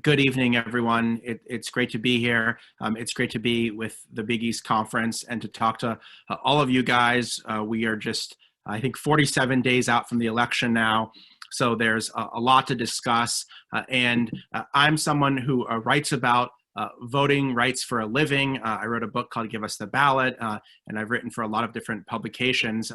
Good evening, everyone. It's great to be here. It's great to be with the Big East Conference and to talk to all of you guys. We are just, I think, 47 days out from the election now. So there's a lot to discuss. I'm someone who writes about voting rights for a living. I wrote a book called Give Us the Ballot, and I've written for a lot of different publications.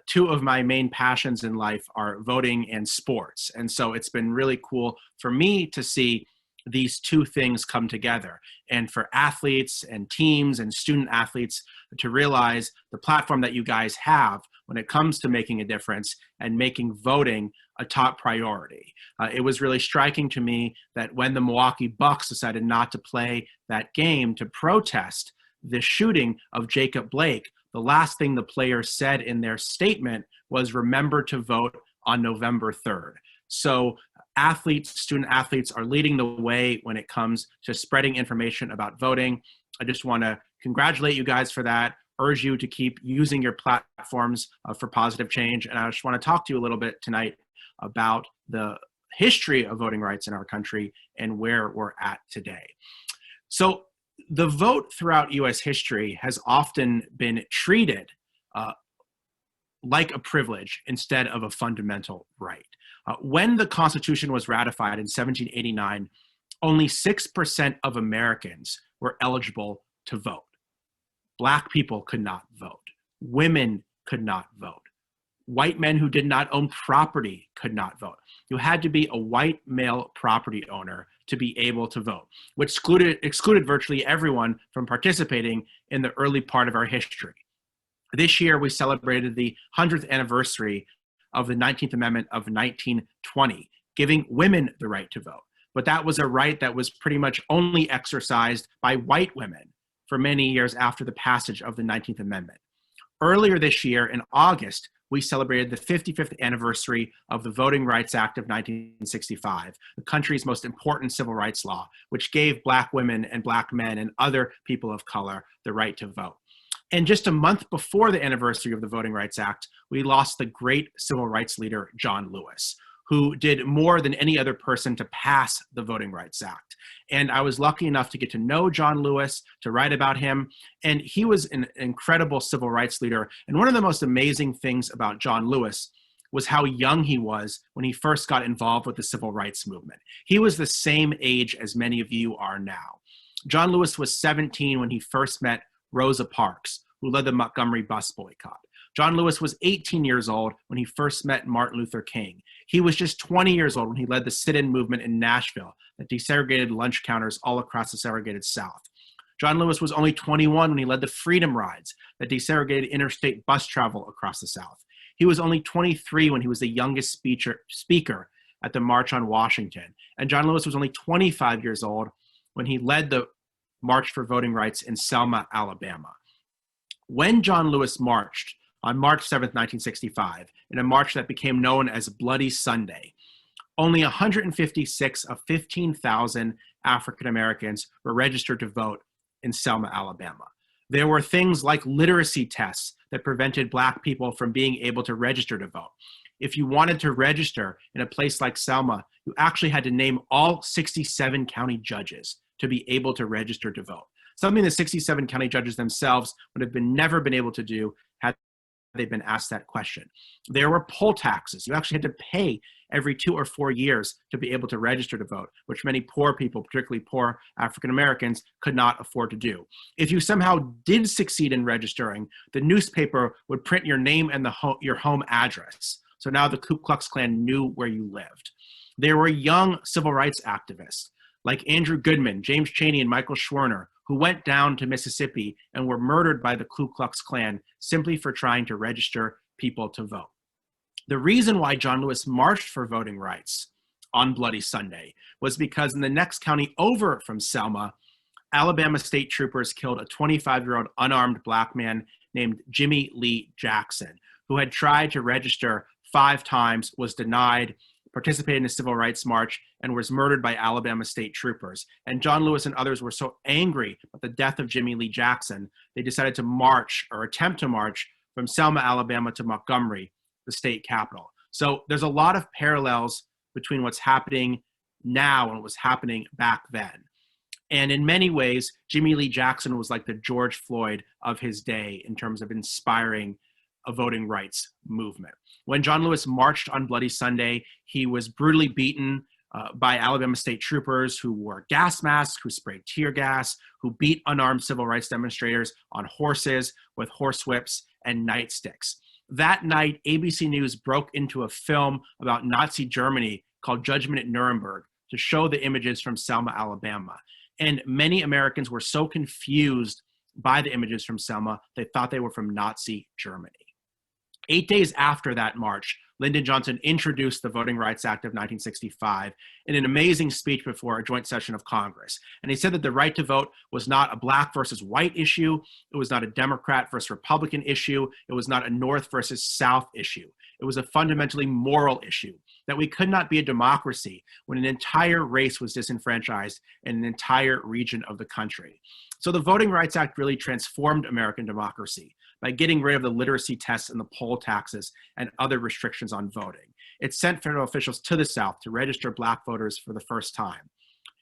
Two of my main passions in life are voting and sports. And so it's been really cool for me to see these two things come together, and for athletes and teams and student athletes to realize the platform that you guys have when it comes to making a difference and making voting a top priority. It was really striking to me that when the Milwaukee Bucks decided not to play that game to protest the shooting of Jacob Blake, the last thing the players said in their statement was, "Remember to vote on November 3rd. So athletes, student athletes are leading the way when it comes to spreading information about voting. I just want to congratulate you guys for that, urge you to keep using your platforms for positive change. And I just want to talk to you a little bit tonight about the history of voting rights in our country and where we're at today. So the vote throughout US history has often been treated like a privilege instead of a fundamental right. When the Constitution was ratified in 1789, only 6% of Americans were eligible to vote. Black people could not vote. Women could not vote. White men who did not own property could not vote. You had to be a white male property owner to be able to vote, which excluded virtually everyone from participating in the early part of our history. This year, we celebrated the 100th anniversary of the 19th Amendment of 1920, giving women the right to vote. But that was a right that was pretty much only exercised by white women for many years after the passage of the 19th Amendment. Earlier this year, in August, we celebrated the 55th anniversary of the Voting Rights Act of 1965, the country's most important civil rights law, which gave Black women and Black men and other people of color the right to vote. And just a month before the anniversary of the Voting Rights Act, we lost the great civil rights leader, John Lewis, who did more than any other person to pass the Voting Rights Act. And I was lucky enough to get to know John Lewis, to write about him. And he was an incredible civil rights leader. And one of the most amazing things about John Lewis was how young he was when he first got involved with the civil rights movement. He was the same age as many of you are now. John Lewis was 17 when he first met Rosa Parks, who led the Montgomery bus boycott. John Lewis was 18 years old when he first met Martin Luther King. He was just 20 years old when he led the sit-in movement in Nashville that desegregated lunch counters all across the segregated South. John Lewis was only 21 when he led the Freedom Rides that desegregated interstate bus travel across the South. He was only 23 when he was the youngest speaker at the March on Washington. And John Lewis was only 25 years old when he led the March for Voting Rights in Selma, Alabama. When John Lewis marched on March 7th, 1965, in a march that became known as Bloody Sunday, only 156 of 15,000 African Americans were registered to vote in Selma, Alabama. There were things like literacy tests that prevented Black people from being able to register to vote. If you wanted to register in a place like Selma, you actually had to name all 67 county judges to be able to register to vote. Something the 67 county judges themselves would have never been able to do had they been asked that question. There were poll taxes. You actually had to pay every 2 or 4 years to be able to register to vote, which many poor people, particularly poor African Americans, could not afford to do. If you somehow did succeed in registering, the newspaper would print your name and your home address. So now the Ku Klux Klan knew where you lived. There were young civil rights activists like Andrew Goodman, James Chaney, and Michael Schwerner, who went down to Mississippi and were murdered by the Ku Klux Klan simply for trying to register people to vote. The reason why John Lewis marched for voting rights on Bloody Sunday was because in the next county over from Selma, Alabama state troopers killed a 25-year-old unarmed Black man named Jimmy Lee Jackson, who had tried to register 5 times, was denied, participated in a civil rights march, and was murdered by Alabama state troopers. And John Lewis and others were so angry at the death of Jimmy Lee Jackson, they decided to march, or attempt to march, from Selma, Alabama to Montgomery, the state capital. So there's a lot of parallels between what's happening now and what was happening back then. And in many ways, Jimmy Lee Jackson was like the George Floyd of his day in terms of inspiring a voting rights movement. When John Lewis marched on Bloody Sunday, he was brutally beaten by Alabama state troopers who wore gas masks, who sprayed tear gas, who beat unarmed civil rights demonstrators on horses with horsewhips and nightsticks. That night, ABC News broke into a film about Nazi Germany called Judgment at Nuremberg to show the images from Selma, Alabama. And many Americans were so confused by the images from Selma, they thought they were from Nazi Germany. 8 days after that march, Lyndon Johnson introduced the Voting Rights Act of 1965 in an amazing speech before a joint session of Congress. And he said that the right to vote was not a black versus white issue. It was not a Democrat versus Republican issue. It was not a North versus South issue. It was a fundamentally moral issue, that we could not be a democracy when an entire race was disenfranchised in an entire region of the country. So the Voting Rights Act really transformed American democracy by getting rid of the literacy tests and the poll taxes and other restrictions on voting. It sent federal officials to the South to register black voters for the first time.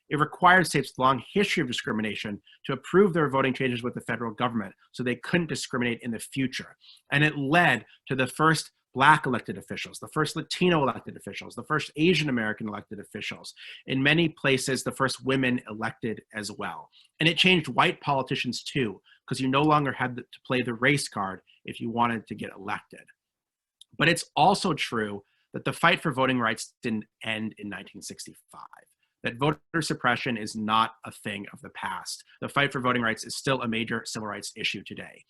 It required states with a long history of discrimination to approve their voting changes with the federal government so they couldn't discriminate in the future. And it led to the first Black elected officials, the first Latino elected officials, the first Asian American elected officials, in many places, the first women elected as well. And it changed white politicians too, because you no longer had to play the race card if you wanted to get elected. But it's also true that the fight for voting rights didn't end in 1965, that voter suppression is not a thing of the past. The fight for voting rights is still a major civil rights issue today.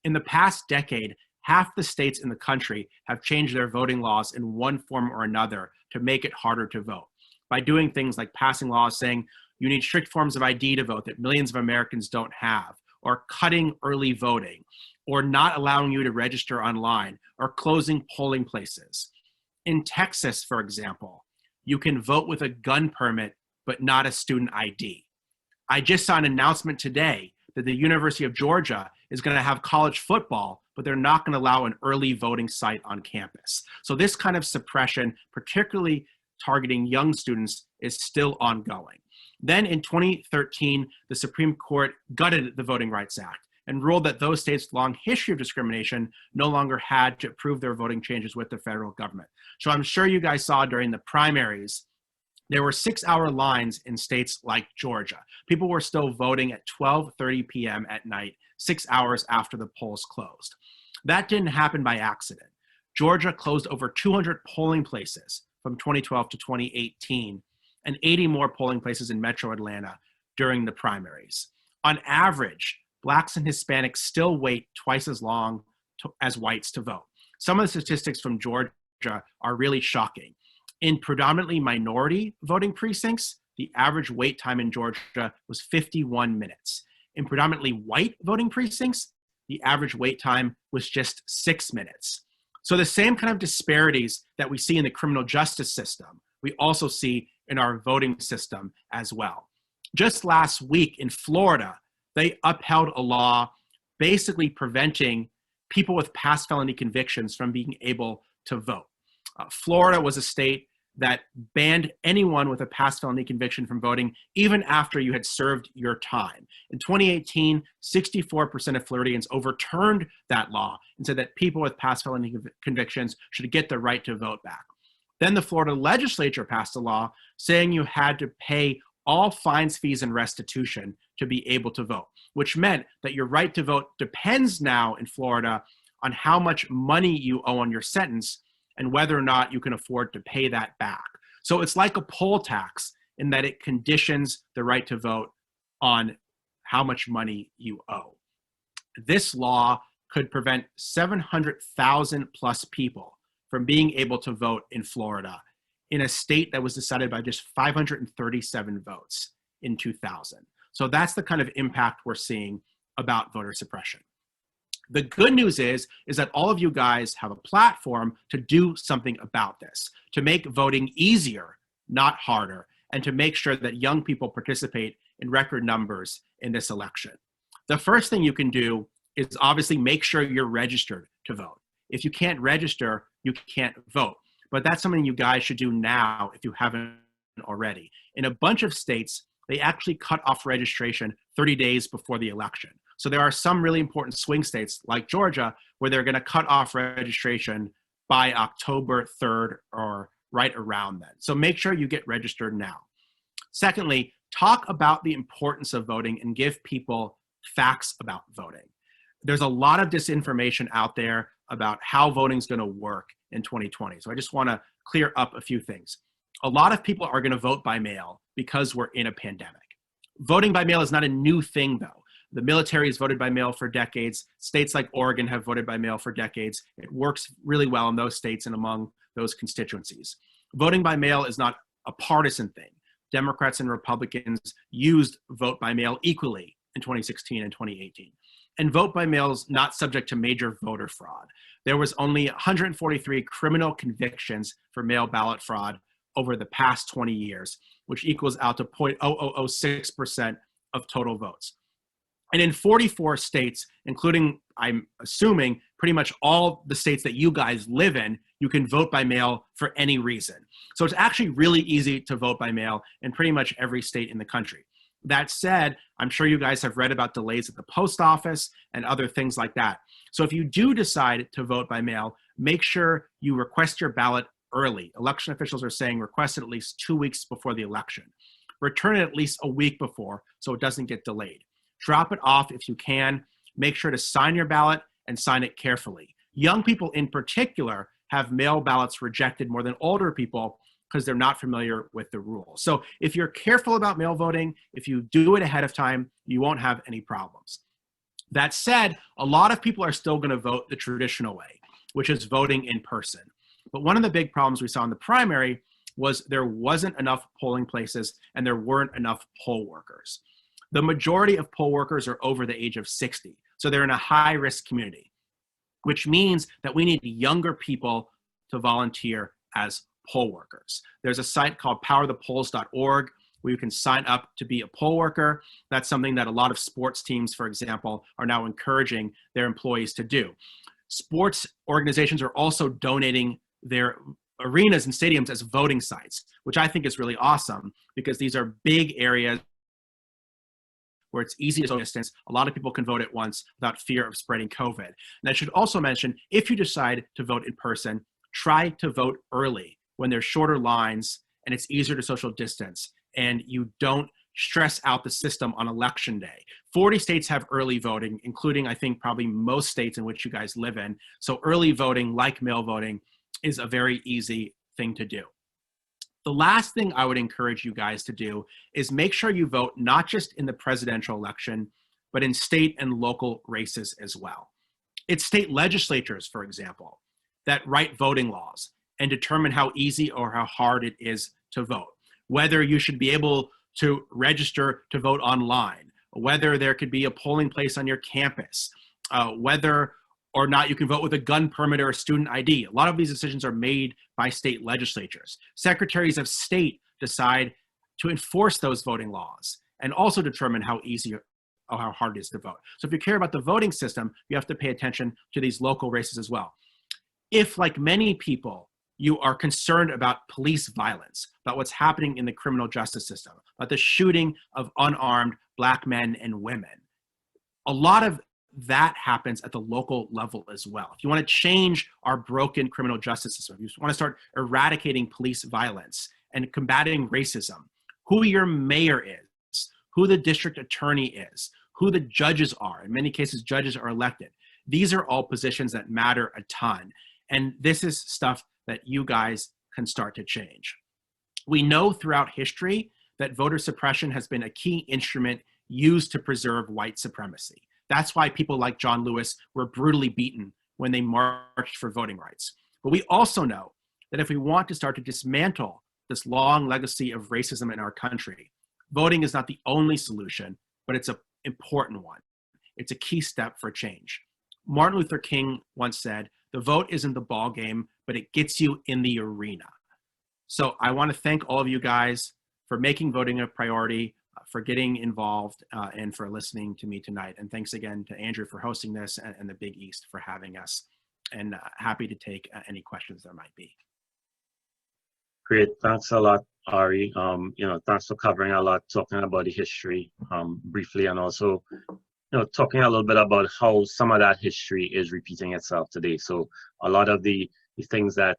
In the past decade, half the states in the country have changed their voting laws in one form or another to make it harder to vote, by doing things like passing laws saying you need strict forms of ID to vote that millions of Americans don't have, or cutting early voting, or not allowing you to register online, or closing polling places. In Texas, for example, you can vote with a gun permit, but not a student ID. I just saw an announcement today that the University of Georgia is going to have college football, but they're not going to allow an early voting site on campus. So this kind of suppression, particularly targeting young students, is still ongoing. Then in 2013, the Supreme Court gutted the Voting Rights Act and ruled that those states with a long history of discrimination no longer had to approve their voting changes with the federal government. So I'm sure you guys saw during the primaries, there were 6-hour lines in states like Georgia. People were still voting at 12:30 p.m. at night, 6 hours after the polls closed. That didn't happen by accident. Georgia closed over 200 polling places from 2012 to 2018, and 80 more polling places in Metro Atlanta during the primaries. On average, Blacks and Hispanics still wait twice as long as whites to vote. Some of the statistics from Georgia are really shocking. In predominantly minority voting precincts, the average wait time in Georgia was 51 minutes. In predominantly white voting precincts, the average wait time was just 6 minutes. So the same kind of disparities that we see in the criminal justice system, we also see in our voting system as well. Just last week in Florida, they upheld a law basically preventing people with past felony convictions from being able to vote. Florida was a state that banned anyone with a past felony conviction from voting even after you had served your time. In 2018, 64% of Floridians overturned that law and said that people with past felony convictions should get the right to vote back. Then the Florida legislature passed a law saying you had to pay all fines, fees, and restitution to be able to vote, which meant that your right to vote depends now in Florida on how much money you owe on your sentence and whether or not you can afford to pay that back. So it's like a poll tax in that it conditions the right to vote on how much money you owe. This law could prevent 700,000 plus people from being able to vote in Florida, in a state that was decided by just 537 votes in 2000. So that's the kind of impact we're seeing about voter suppression. The good news is that all of you guys have a platform to do something about this, to make voting easier, not harder, and to make sure that young people participate in record numbers in this election. The first thing you can do is obviously make sure you're registered to vote. If you can't register, you can't vote. But that's something you guys should do now if you haven't already. In a bunch of states, they actually cut off registration 30 days before the election. So there are some really important swing states like Georgia where they're going to cut off registration by October 3rd or right around then. So make sure you get registered now. Secondly, talk about the importance of voting and give people facts about voting. There's a lot of disinformation out there about how voting is going to work in 2020. So I just want to clear up a few things. A lot of people are going to vote by mail because we're in a pandemic. Voting by mail is not a new thing, though. The military has voted by mail for decades. States like Oregon have voted by mail for decades. It works really well in those states and among those constituencies. Voting by mail is not a partisan thing. Democrats and Republicans used vote by mail equally in 2016 and 2018. And vote by mail is not subject to major voter fraud. There was only 143 criminal convictions for mail ballot fraud over the past 20 years, which equals out to 0.0006% of total votes. And in 44 states, including, I'm assuming, pretty much all the states that you guys live in, you can vote by mail for any reason. So it's actually really easy to vote by mail in pretty much every state in the country. That said, I'm sure you guys have read about delays at the post office and other things like that. So if you do decide to vote by mail, make sure you request your ballot early. Election officials are saying request it at least 2 weeks before the election. Return it at least a week before so it doesn't get delayed. Drop it off if you can. Make sure to sign your ballot and sign it carefully. Young people in particular have mail ballots rejected more than older people because they're not familiar with the rules. So if you're careful about mail voting, if you do it ahead of time, you won't have any problems. That said, a lot of people are still going to vote the traditional way, which is voting in person. But one of the big problems we saw in the primary was there wasn't enough polling places and there weren't enough poll workers. The majority of poll workers are over the age of 60, so they're in a high-risk community, which means that we need younger people to volunteer as poll workers. There's a site called powerthepolls.org where you can sign up to be a poll worker. That's something that a lot of sports teams, for example, are now encouraging their employees to do. Sports organizations are also donating their arenas and stadiums as voting sites, which I think is really awesome because these are big areas where it's easy to social distance. A lot of people can vote at once without fear of spreading COVID. And I should also mention, if you decide to vote in person, try to vote early when there's shorter lines and it's easier to social distance and you don't stress out the system on election day. 40 states have early voting, including, I think, probably most states in which you guys live in. So early voting, like mail voting, is a very easy thing to do. The last thing I would encourage you guys to do is make sure you vote not just in the presidential election, but in state and local races as well. It's state legislatures, for example, that write voting laws and determine how easy or how hard it is to vote, whether you should be able to register to vote online, whether there could be a polling place on your campus, whether or not you can vote with a gun permit or a student ID. A lot of these decisions are made by state legislatures. Secretaries of state decide to enforce those voting laws and also determine how easy or how hard it is to vote. So if you care about the voting system, you have to pay attention to these local races as well. If, like many people, you are concerned about police violence, about what's happening in the criminal justice system, about the shooting of unarmed Black men and women, a lot of that happens at the local level as well. If you want to change our broken criminal justice system, if you want to start eradicating police violence and combating racism, who your mayor is, who the district attorney is, who the judges are. In many cases, judges are elected. These are all positions that matter a ton. And this is stuff that you guys can start to change. We know throughout history that voter suppression has been a key instrument used to preserve white supremacy. That's why people like John Lewis were brutally beaten when they marched for voting rights. But we also know that if we want to start to dismantle this long legacy of racism in our country, voting is not the only solution, but it's an important one. It's a key step for change. Martin Luther King once said, "The vote isn't the ball game, but it gets you in the arena." So I want to thank all of you guys for making voting a priority, for getting involved, and for listening to me tonight. And thanks again to Andrew for hosting this and the Big East for having us. And happy to take any questions there might be. Great. Thanks a lot, Ari. Thanks for covering a lot, talking about the history briefly, and also, talking a little bit about how some of that history is repeating itself today. So a lot of the things that,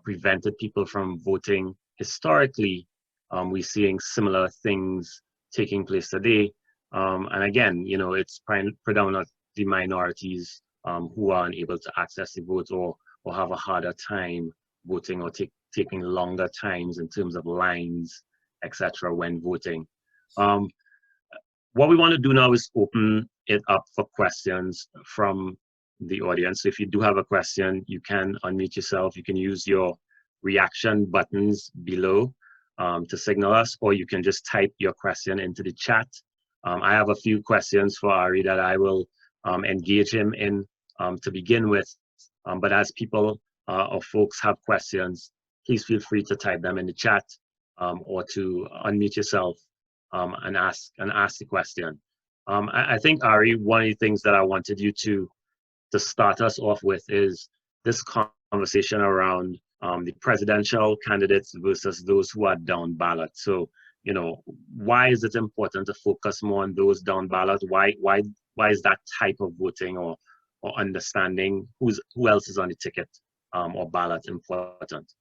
prevented people from voting historically, we're seeing similar things taking place today. And again, it's predominantly the minorities who are unable to access the vote, or have a harder time voting, or taking longer times in terms of lines, etc. when voting. What we want to do now is open it up for questions from the audience. So if you do have a question, you can unmute yourself. You can use your reaction buttons below to signal us, or you can just type your question into the chat. I have a few questions for Ari that I will engage him in to begin with. But as people or folks have questions, please feel free to type them in the chat or to unmute yourself and ask the question. I think, Ari, one of the things that I wanted you to start us off with is this conversation around the presidential candidates versus those who are down ballot. So, why is it important to focus more on those down ballot? Why is that type of voting or understanding who else is on the ticket or ballot important?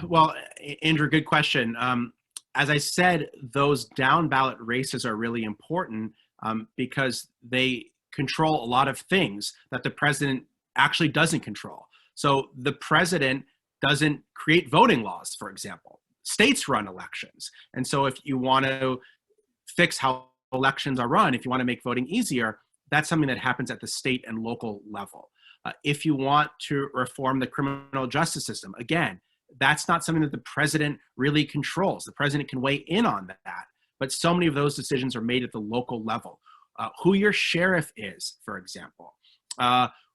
Well, Andrew, good question. As I said, those down ballot races are really important because they control a lot of things that the president actually doesn't control. So the president doesn't create voting laws, for example. States run elections. And so if you want to fix how elections are run, if you want to make voting easier, that's something that happens at the state and local level. If you want to reform the criminal justice system, again, that's not something that the president really controls. The president can weigh in on that, but so many of those decisions are made at the local level. Who your sheriff is, for example,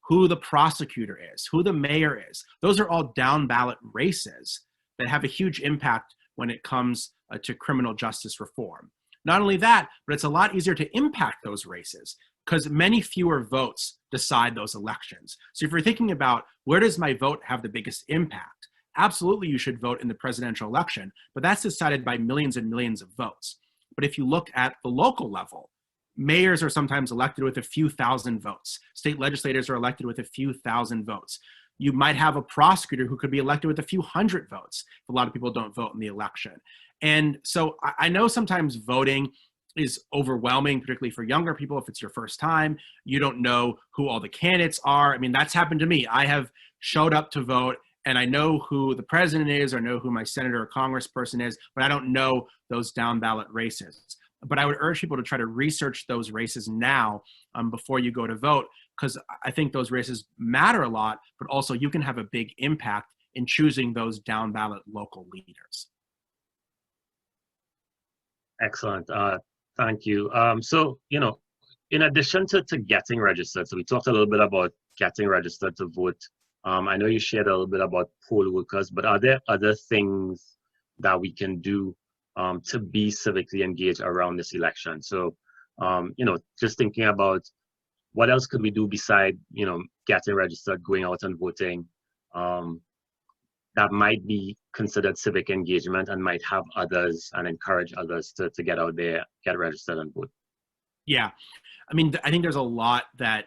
who the prosecutor is, who the mayor is. Those are all down ballot races that have a huge impact when it comes to criminal justice reform. Not only that, but it's a lot easier to impact those races because many fewer votes decide those elections. So if you're thinking about where does my vote have the biggest impact, absolutely you should vote in the presidential election, but that's decided by millions and millions of votes. But if you look at the local level, mayors are sometimes elected with a few thousand votes. State legislators are elected with a few thousand votes. You might have a prosecutor who could be elected with a few hundred votes. A lot of people don't vote in the election. And so I know sometimes voting is overwhelming, particularly for younger people. If it's your first time, you don't know who all the candidates are. I mean, that's happened to me. I have showed up to vote and I know who the president is, or know who my senator or congressperson is, but I don't know those down ballot races. But I would urge people to try to research those races now before you go to vote, because I think those races matter a lot, but also you can have a big impact in choosing those down ballot local leaders. Excellent. Thank you. So, in addition to getting registered, so we talked a little bit about getting registered to vote. I know you shared a little bit about poll workers, but are there other things that we can do to be civically engaged around this election? So, just thinking about what else could we do beside, getting registered, going out and voting, that might be considered civic engagement and might have others and encourage others to get out there, get registered and vote? Yeah, I mean, I think there's a lot that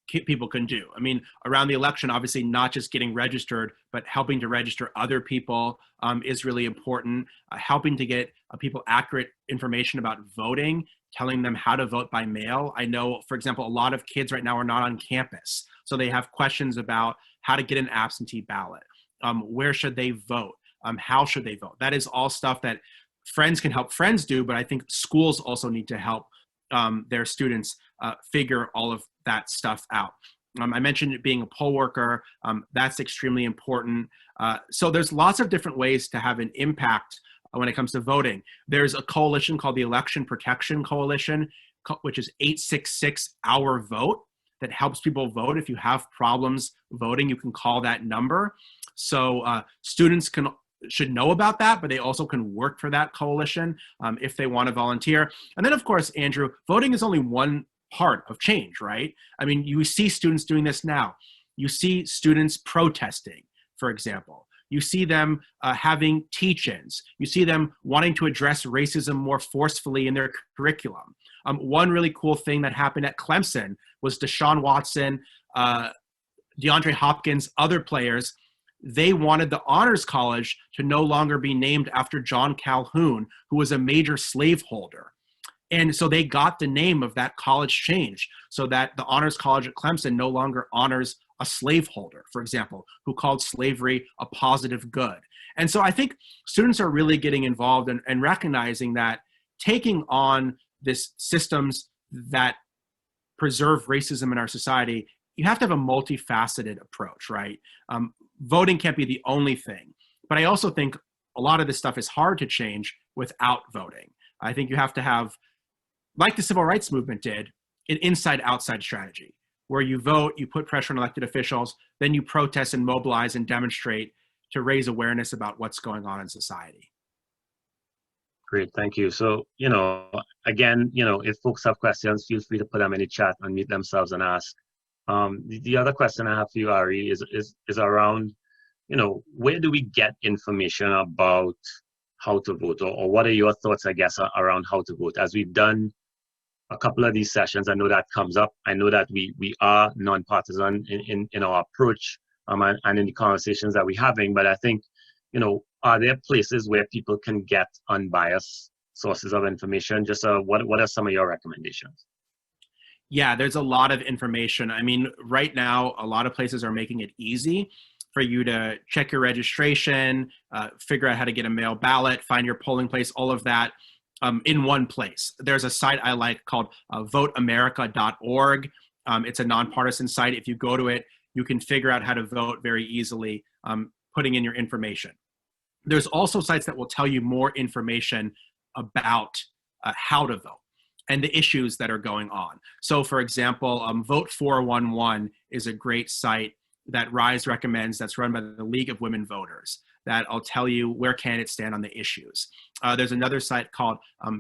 people can do. I mean, around the election, obviously not just getting registered, but helping to register other people is really important. Helping to get people accurate information about voting, telling them how to vote by mail. I know, for example, a lot of kids right now are not on campus. So they have questions about how to get an absentee ballot. Where should they vote? How should they vote? That is all stuff that friends can help friends do, but I think schools also need to help their students figure all of that stuff out. I mentioned it being a poll worker. That's extremely important. So there's lots of different ways to have an impact when it comes to voting. There's a coalition called the Election Protection Coalition, which is 866 Our Vote, that helps people vote. If you have problems voting, you can call that number. So students should know about that, but they also can work for that coalition if they want to volunteer. And then, of course, Andrew, voting is only one part of change, right? I mean, you see students doing this now. You see students protesting. for example. You see them having teach-ins. You see them wanting to address racism more forcefully in their curriculum. One really cool thing that happened at Clemson was Deshaun Watson, DeAndre Hopkins, other players, they wanted the Honors College to no longer be named after John Calhoun, who was a major slaveholder. And so they got the name of that college changed so that the Honors College at Clemson no longer honors a slaveholder, for example, who called slavery a positive good. And so I think students are really getting involved and recognizing that taking on this systems that preserve racism in our society, you have to have a multifaceted approach, right? Voting can't be the only thing. But I also think a lot of this stuff is hard to change without voting. I think you have to have, like the civil rights movement did, an inside-outside strategy, where you vote, you put pressure on elected officials, then you protest and mobilize and demonstrate to raise awareness about what's going on in society. Great, thank you. So, again, if folks have questions, feel free to put them in the chat, unmute themselves and ask. The other question I have for you, Ari, is around, where do we get information about how to vote, or what are your thoughts, I guess, around how to vote? As we've done a couple of these sessions, I know that comes up. I know that we are nonpartisan in our approach and in the conversations that we're having, but I think, are there places where people can get unbiased sources of information? Just what are some of your recommendations? Yeah, there's a lot of information. I mean, right now, a lot of places are making it easy for you to check your registration, figure out how to get a mail ballot, find your polling place, all of that in one place. There's a site I like called voteamerica.org. It's a nonpartisan site. If you go to it, you can figure out how to vote very easily, putting in your information. There's also sites that will tell you more information about how to vote and the issues that are going on. So for example, Vote 411 is a great site that RISE recommends, that's run by the League of Women Voters, that'll tell you where candidates stand on the issues. There's another site called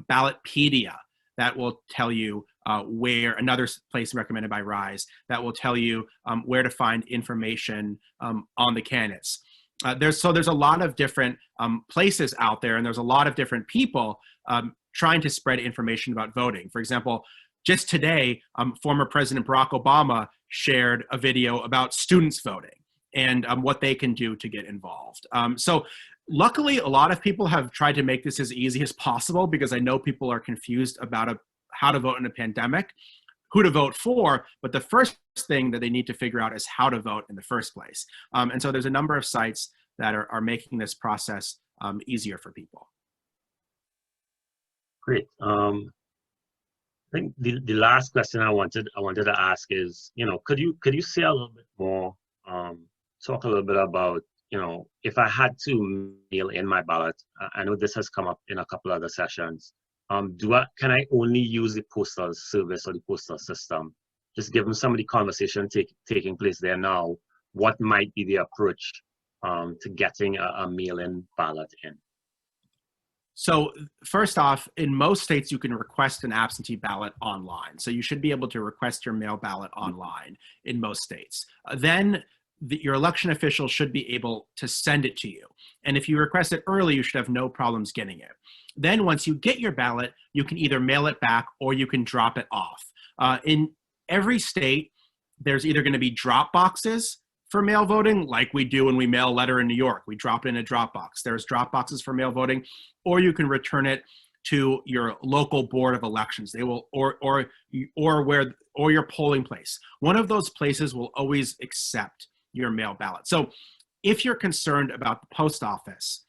Ballotpedia that will tell you another place recommended by RISE, that will tell you where to find information on the candidates. There's a lot of different places out there, and there's a lot of different people trying to spread information about voting. For example, just today, former President Barack Obama shared a video about students voting and what they can do to get involved. So luckily, a lot of people have tried to make this as easy as possible, because I know people are confused about how to vote in a pandemic, who to vote for, but the first thing that they need to figure out is how to vote in the first place. And so there's a number of sites that are making this process easier for people. Great. I think the last question I wanted to ask is, could you say a little bit more, talk a little bit about, if I had to mail in my ballot, I know this has come up in a couple other sessions. Can I only use the postal service or the postal system? Just given some of the conversation taking place there now, what might be the approach to getting a mail-in ballot in? So first off, in most states, you can request an absentee ballot online. So you should be able to request your mail ballot online in most states. Then your election official should be able to send it to you. And if you request it early, you should have no problems getting it. Then once you get your ballot, you can either mail it back or you can drop it off. In every state, there's either going to be drop boxes for mail voting, like we do when we mail a letter in New York. We drop it in a drop box. There's drop boxes for mail voting, or you can return it to your local board of elections. They will, or your polling place. One of those places will always accept your mail ballot. So if you're concerned about the post office,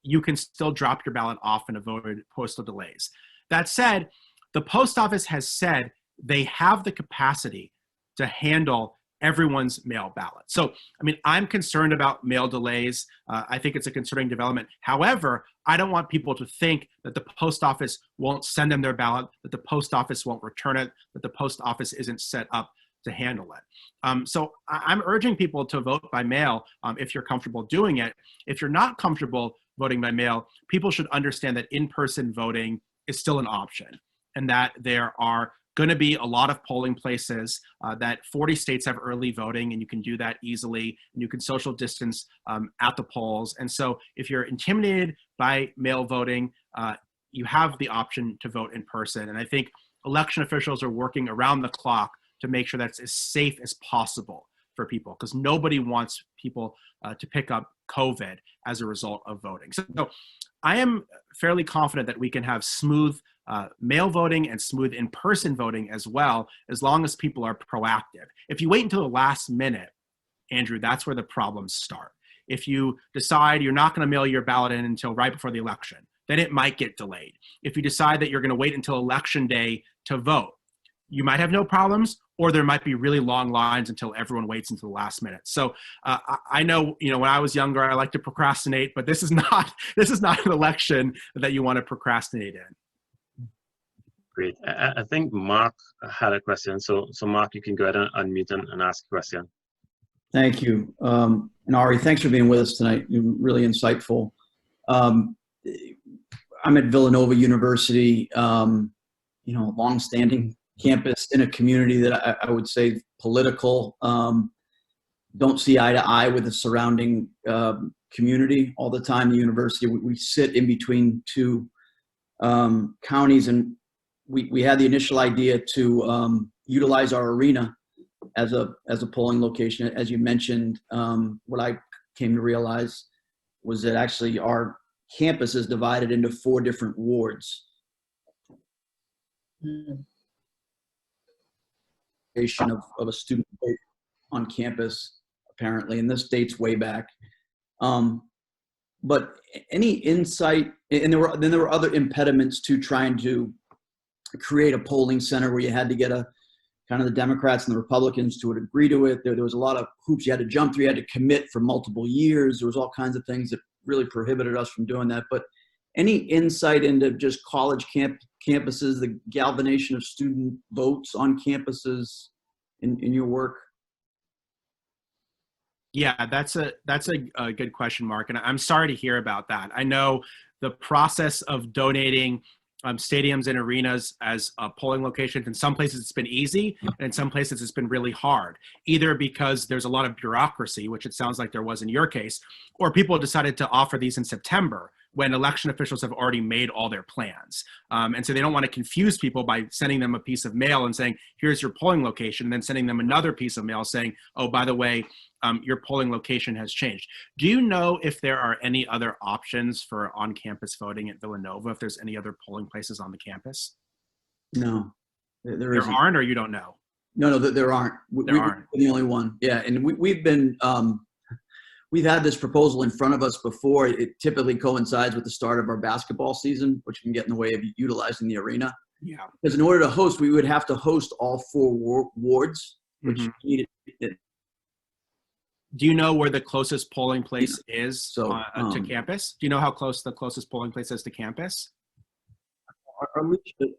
you can still drop your ballot off and avoid postal delays. That said, the post office has said they have the capacity to handle everyone's mail ballot. So, I mean, I'm concerned about mail delays. I think it's a concerning development. However, I don't want people to think that the post office won't send them their ballot, that the post office won't return it, that the post office isn't set up to handle it. So I'm urging people to vote by mail if you're comfortable doing it. If you're not comfortable voting by mail, people should understand that in-person voting is still an option, and that there are going to be a lot of polling places that 40 states have early voting, and you can do that easily, and you can social distance at the polls. And so if you're intimidated by mail voting, you have the option to vote in person. And I think election officials are working around the clock to make sure that's as safe as possible for people, because nobody wants people to pick up COVID as a result of voting. So I am fairly confident that we can have smooth mail voting and smooth in-person voting as well, as long as people are proactive. If you wait until the last minute, Andrew, that's where the problems start. If you decide you're not going to mail your ballot in until right before the election, then it might get delayed. If you decide that you're going to wait until election day to vote, you might have no problems, or there might be really long lines until everyone waits until the last minute. So I know, when I was younger, I liked to procrastinate, but this is not an election that you want to procrastinate in. Great. I think Mark had a question. So Mark, you can go ahead and unmute and ask a question. Thank you. And Ari, thanks for being with us tonight. You're really insightful. I'm at Villanova University, longstanding campus in a community that I would say political, don't see eye to eye with the surrounding community all the time. The university, we sit in between two counties, and we had the initial idea to utilize our arena as a polling location. As you mentioned, what I came to realize was that actually our campus is divided into 4 different wards. Of a student on campus, apparently, and this dates way back. But any insight, and there were other impediments to trying to create a polling center where you had to get kind of the Democrats and the Republicans to agree to it. There was a lot of hoops you had to jump through. You had to commit for multiple years. There was all kinds of things that really prohibited us from doing that. But any insight into just college campuses, the galvanization of student votes on campuses in your work? Yeah, that's a good question, Mark. And I'm sorry to hear about that. I know the process of donating stadiums and arenas as polling locations, in some places it's been easy, and in some places it's been really hard, either because there's a lot of bureaucracy, which it sounds like there was in your case, or people decided to offer these in September when election officials have already made all their plans. And so they don't want to confuse people by sending them a piece of mail and saying, here's your polling location, and then sending them another piece of mail saying, oh, by the way, your polling location has changed. Do you know if there are any other options for on-campus voting at Villanova, if there's any other polling places on the campus? No, there aren't, or you don't know? No, there aren't. There aren't. We're the only one. Yeah, and we've been, we've had this proposal in front of us before. It typically coincides with the start of our basketball season, which can get in the way of utilizing the arena. Yeah. Because in order to host, we would have to host all 4 wards, which needed. Do you know where the closest polling place is to campus? Do you know how close the closest polling place is to campus?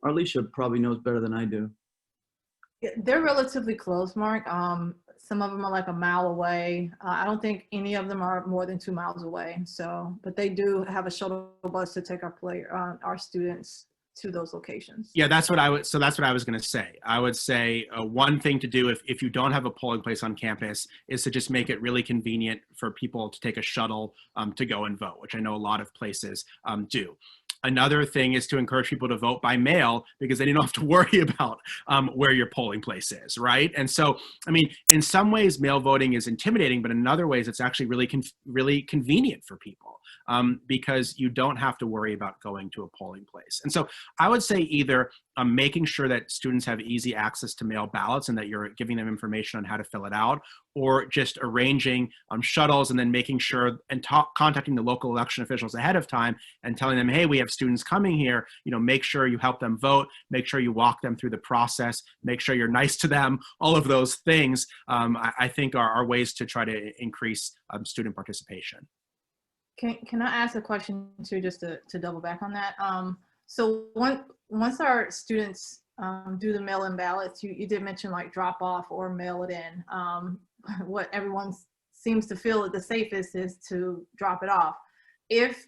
Arlisha probably knows better than I do. Yeah, they're relatively close, Mark. Some of them are like a mile away. I don't think any of them are more than 2 miles away. So, but they do have a shuttle bus to take our students to those locations. Yeah, that's what I was going to say. I would say one thing to do if you don't have a polling place on campus is to just make it really convenient for people to take a shuttle to go and vote, which I know a lot of places do. Another thing is to encourage people to vote by mail, because then you don't have to worry about where your polling place is, right? And so, I mean, in some ways, mail voting is intimidating, but in other ways, it's actually really convenient for people because you don't have to worry about going to a polling place. And so I would say either making sure that students have easy access to mail ballots and that you're giving them information on how to fill it out, or just arranging shuttles and then making sure and contacting the local election officials ahead of time and telling them, hey, we have students coming here, make sure you help them vote, make sure you walk them through the process, make sure you're nice to them. All of those things, I think are ways to try to increase student participation. Can I ask a question too, just to double back on that? So once our students do the mail-in ballots, you did mention like drop off or mail it in. What everyone seems to feel the safest is to drop it off. If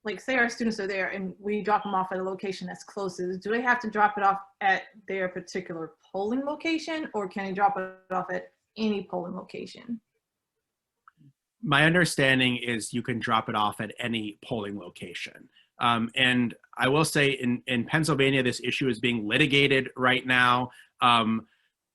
like say our students are there and we drop them off at a location that's closest, do they have to drop it off at their particular polling location, or can they drop it off at any polling location? My understanding is you can drop it off at any polling location. And I will say in Pennsylvania, this issue is being litigated right now.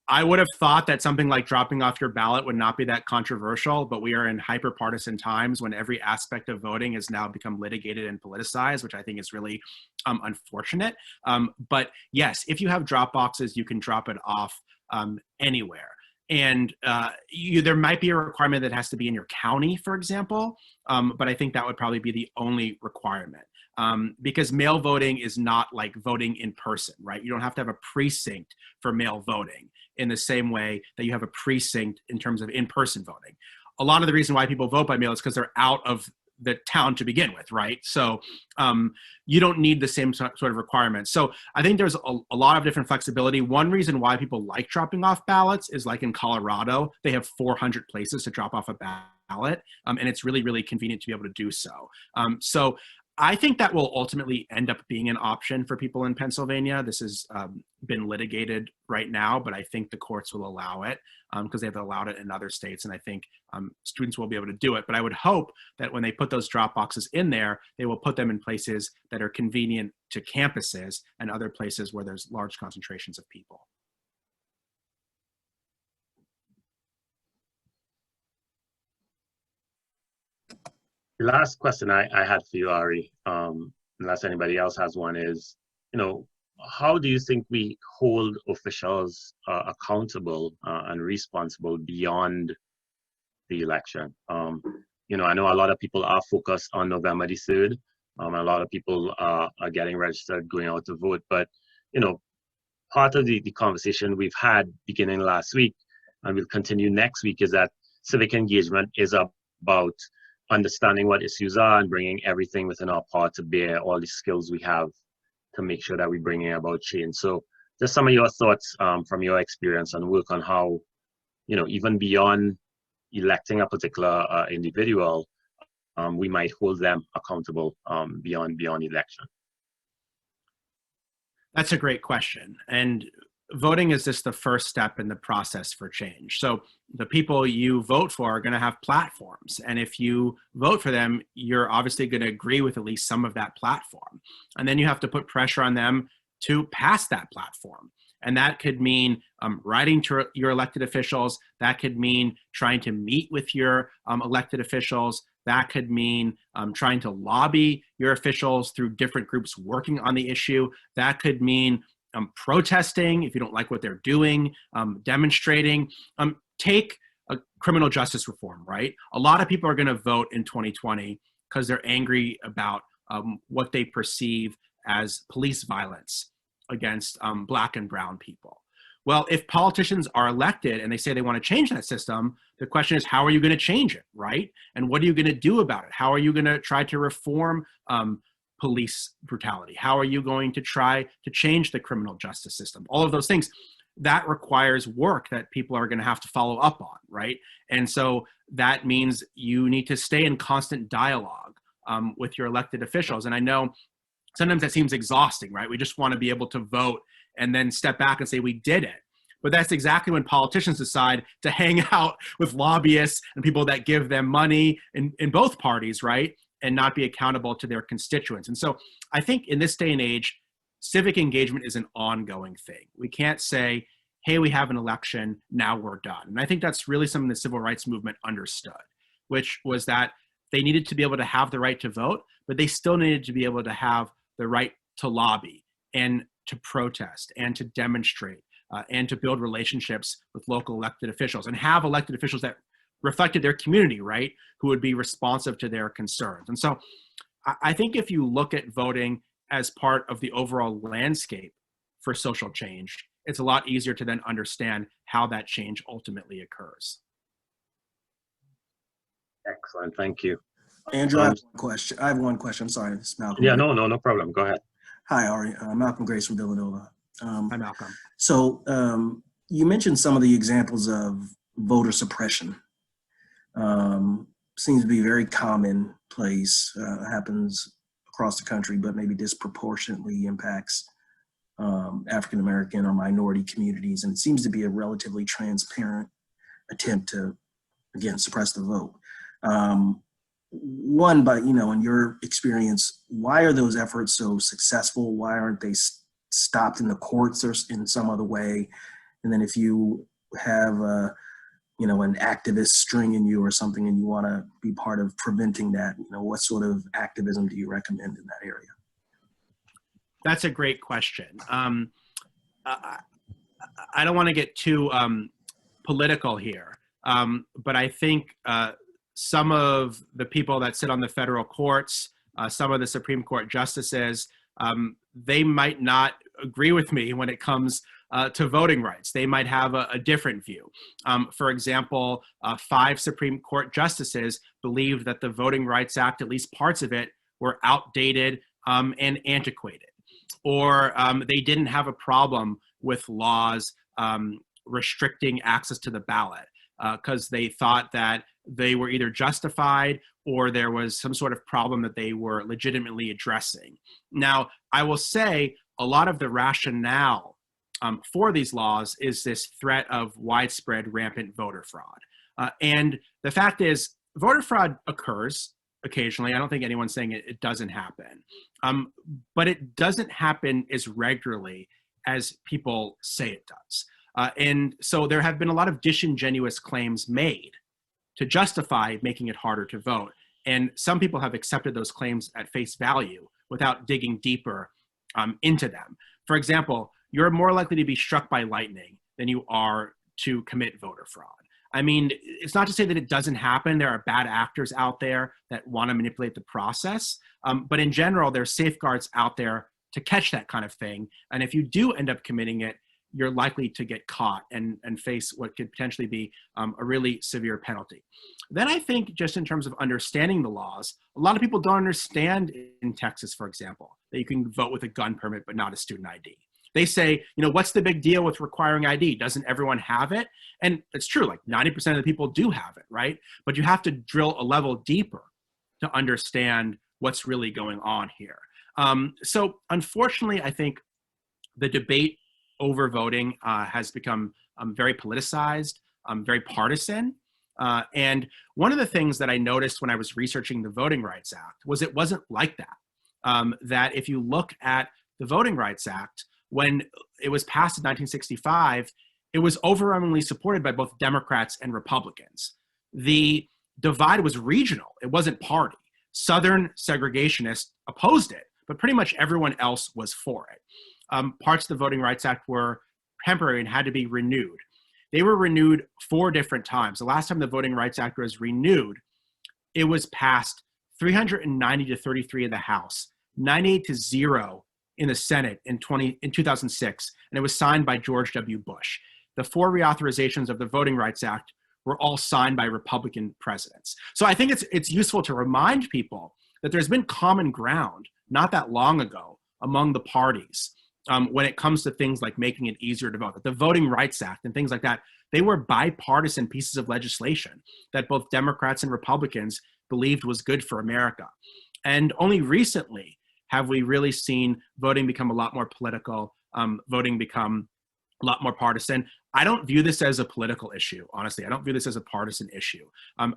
I would have thought that something like dropping off your ballot would not be that controversial, but we are in hyper-partisan times when every aspect of voting has now become litigated and politicized, which I think is really unfortunate. But yes, if you have drop boxes, you can drop it off anywhere. And there might be a requirement that has to be in your county, for example, but I think that would probably be the only requirement. Because mail voting is not like voting in person, right? You don't have to have a precinct for mail voting in the same way that you have a precinct in terms of in-person voting. A lot of the reason why people vote by mail is because they're out of the town to begin with, right? So you don't need the same sort of requirements. So I think there's a lot of different flexibility. One reason why people like dropping off ballots is like in Colorado, they have 400 places to drop off a ballot, and it's really, really convenient to be able to do so. So I think that will ultimately end up being an option for people in Pennsylvania. This has been litigated right now, but I think the courts will allow it because they've allowed it in other states, and I think students will be able to do it. But I would hope that when they put those drop boxes in there, they will put them in places that are convenient to campuses and other places where there's large concentrations of people. The last question I had for you, Ari, unless anybody else has one, is, how do you think we hold officials accountable and responsible beyond the election? I know a lot of people are focused on November the 3rd. A lot of people are getting registered, going out to vote. But, part of the conversation we've had beginning last week, and we'll continue next week, is that civic engagement is about understanding what issues are and bringing everything within our power to bear, all the skills we have to make sure that we're bringing about change. So just some of your thoughts from your experience and work on how, even beyond electing a particular individual, we might hold them accountable beyond election. That's a great question. And voting is just the first step in the process for change. So the people you vote for are going to have platforms. And if you vote for them, you're obviously going to agree with at least some of that platform. And then you have to put pressure on them to pass that platform. And that could mean writing to your elected officials. That could mean trying to meet with your elected officials. That could mean trying to lobby your officials through different groups working on the issue. That could mean protesting if you don't like what they're doing, demonstrating. Take a criminal justice reform, right? A lot of people are going to vote in 2020 because they're angry about what they perceive as police violence against Black and brown people. Well, if politicians are elected and they say they want to change that system, the question is, how are you going to change it, right? And what are you going to do about it? How are you going to try to reform police brutality? How are you going to try to change the criminal justice system? All of those things, that requires work that people are going to have to follow up on, right? And so that means you need to stay in constant dialogue with your elected officials. And I know sometimes that seems exhausting, right? We just want to be able to vote and then step back and say, we did it. But that's exactly when politicians decide to hang out with lobbyists and people that give them money in both parties, right? And not be accountable to their constituents. And so I think in this day and age, civic engagement is an ongoing thing. We can't say, hey, we have an election, now we're done. And I think that's really something the civil rights movement understood, which was that they needed to be able to have the right to vote, but they still needed to be able to have the right to lobby and to protest and to demonstrate and to build relationships with local elected officials and have elected officials that reflected their community, right, who would be responsive to their concerns. And so I think if you look at voting as part of the overall landscape for social change, it's a lot easier to then understand how that change ultimately occurs. Excellent, thank you. Andrew, I have one question. I'm sorry, this is Malcolm. Yeah, no problem. Go ahead. Hi, Ari. Malcolm Grace from Villanova. Hi, Malcolm. So you mentioned some of the examples of voter suppression. Seems to be very commonplace, happens across the country, but maybe disproportionately impacts African American or minority communities. And it seems to be a relatively transparent attempt to, again, suppress the vote. One, but in your experience, why are those efforts so successful? Why aren't they stopped in the courts or in some other way? And then if you have an activist stringing you or something and you want to be part of preventing that, what sort of activism do you recommend in that area? That's a great question. I don't want to get too political here, but I think some of the people that sit on the federal courts, some of the Supreme Court justices, they might not agree with me when it comes to voting rights. They might have a different view. For example, 5 Supreme Court justices believe that the Voting Rights Act, at least parts of it, were outdated and antiquated. Or they didn't have a problem with laws restricting access to the ballot because they thought that they were either justified or there was some sort of problem that they were legitimately addressing. Now, I will say a lot of the rationale for these laws is this threat of widespread rampant voter fraud. And the fact is, voter fraud occurs occasionally. I don't think anyone's saying it doesn't happen. But it doesn't happen as regularly as people say it does. And so there have been a lot of disingenuous claims made to justify making it harder to vote. And some people have accepted those claims at face value without digging deeper into them. For example, you're more likely to be struck by lightning than you are to commit voter fraud. I mean, it's not to say that it doesn't happen. There are bad actors out there that want to manipulate the process. But in general, there's safeguards out there to catch that kind of thing. And if you do end up committing it, you're likely to get caught and face what could potentially be a really severe penalty. Then I think just in terms of understanding the laws, a lot of people don't understand in Texas, for example, that you can vote with a gun permit but not a student ID. They say, what's the big deal with requiring ID? Doesn't everyone have it? And it's true, like 90% of the people do have it, right? But you have to drill a level deeper to understand what's really going on here. So unfortunately, I think the debate over voting has become very politicized, very partisan. And one of the things that I noticed when I was researching the Voting Rights Act was it wasn't like that. That if you look at the Voting Rights Act, when it was passed in 1965, it was overwhelmingly supported by both Democrats and Republicans. The divide was regional. It wasn't party. Southern segregationists opposed it, but pretty much everyone else was for it. Parts of the Voting Rights Act were temporary and had to be renewed. They were renewed 4 different times. The last time the Voting Rights Act was renewed, it was passed 390 to 33 in the House, 98 to 0 in the Senate in 2006, and it was signed by George W. Bush. The 4 reauthorizations of the Voting Rights Act were all signed by Republican presidents. So I think it's useful to remind people that there's been common ground not that long ago among the parties when it comes to things like making it easier to vote. That the Voting Rights Act and things like that, they were bipartisan pieces of legislation that both Democrats and Republicans believed was good for America. And only recently have we really seen voting become a lot more political, voting become a lot more partisan. I don't view this as a political issue, honestly. I don't view this as a partisan issue.